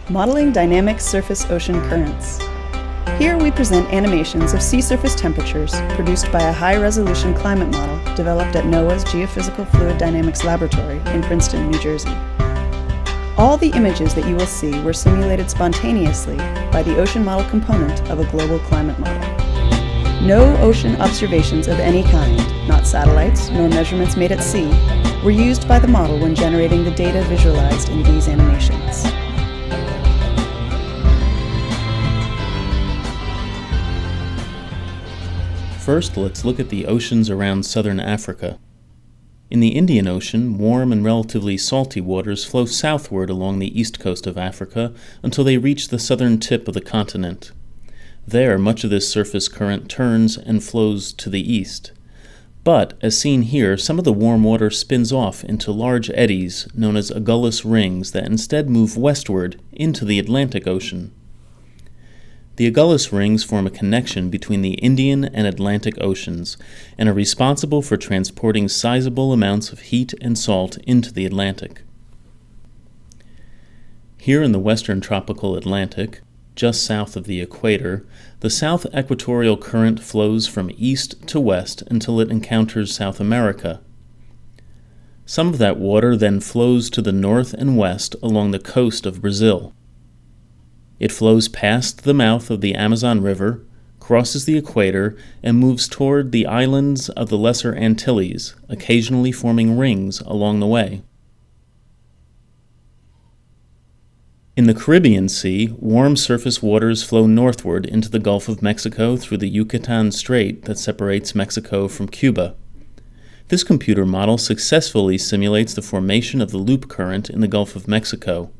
Modeling Dynamic Surface Ocean Currents. Here we present animations of sea surface temperatures produced by a high-resolution climate model developed at NOAA's Geophysical Fluid Dynamics Laboratory in Princeton, New Jersey. All the images that you will see were simulated spontaneously by the ocean model component of a global climate model. No ocean observations of any kind, not satellites nor measurements made at sea, were used by the model when generating the data visualized in these animations. First, let's look at the oceans around southern Africa. In the Indian Ocean, warm and relatively salty waters flow southward along the east coast of Africa until they reach the southern tip of the continent. There, much of this surface current turns and flows to the east. But, as seen here, some of the warm water spins off into large eddies known as Agulhas rings that instead move westward into the Atlantic Ocean. The Agulhas rings form a connection between the Indian and Atlantic Oceans and are responsible for transporting sizable amounts of heat and salt into the Atlantic. Here in the western tropical Atlantic, just south of the equator, the South Equatorial Current flows from east to west until it encounters South America. Some of that water then flows to the north and west along the coast of Brazil. It flows past the mouth of the Amazon River, crosses the equator, and moves toward the islands of the Lesser Antilles, occasionally forming rings along the way. In the Caribbean Sea, warm surface waters flow northward into the Gulf of Mexico through the Yucatan Strait that separates Mexico from Cuba. This computer model successfully simulates the formation of the loop current in the Gulf of Mexico.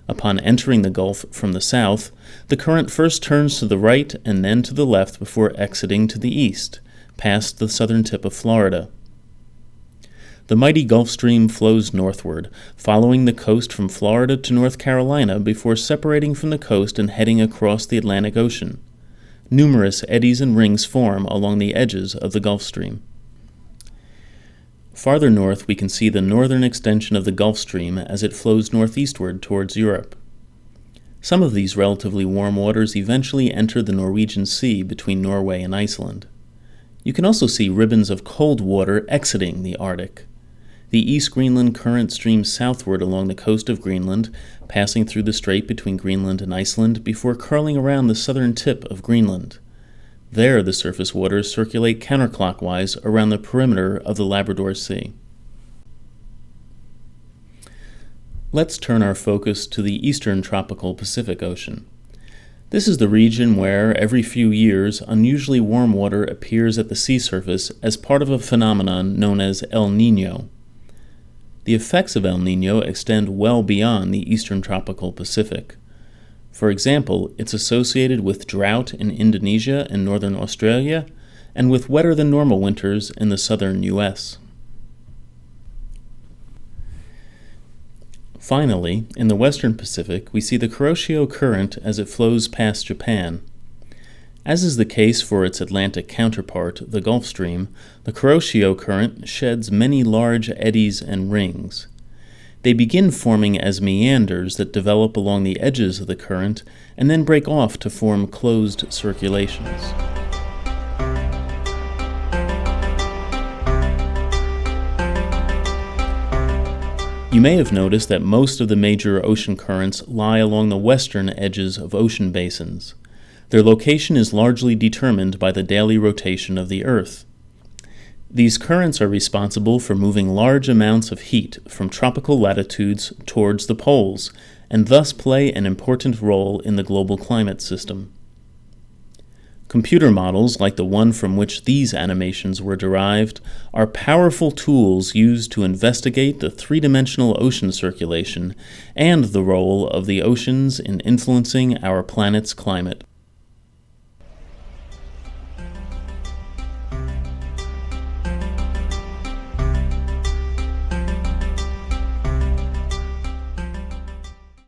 Upon entering the Gulf from the south, the current first turns to the right and then to the left before exiting to the east, past the southern tip of Florida. The mighty Gulf Stream flows northward, following the coast from Florida to North Carolina before separating from the coast and heading across the Atlantic Ocean. Numerous eddies and rings form along the edges of the Gulf Stream. Farther north, we can see the northern extension of the Gulf Stream as it flows northeastward towards Europe. Some of these relatively warm waters eventually enter the Norwegian Sea between Norway and Iceland. You can also see ribbons of cold water exiting the Arctic. The East Greenland Current streams southward along the coast of Greenland, passing through the strait between Greenland and Iceland before curling around the southern tip of Greenland. There, the surface waters circulate counterclockwise around the perimeter of the Labrador Sea. Let's turn our focus to the eastern tropical Pacific Ocean. This is the region where, every few years, unusually warm water appears at the sea surface as part of a phenomenon known as El Niño. The effects of El Niño extend well beyond the eastern tropical Pacific. For example, it's associated with drought in Indonesia and northern Australia, and with wetter than normal winters in the southern U.S. Finally, in the western Pacific, we see the Kuroshio Current as it flows past Japan. As is the case for its Atlantic counterpart, the Gulf Stream, the Kuroshio Current sheds many large eddies and rings. They begin forming as meanders that develop along the edges of the current and then break off to form closed circulations. You may have noticed that most of the major ocean currents lie along the western edges of ocean basins. Their location is largely determined by the daily rotation of the Earth. These currents are responsible for moving large amounts of heat from tropical latitudes towards the poles, and thus play an important role in the global climate system. Computer models, like the one from which these animations were derived, are powerful tools used to investigate the three-dimensional ocean circulation and the role of the oceans in influencing our planet's climate.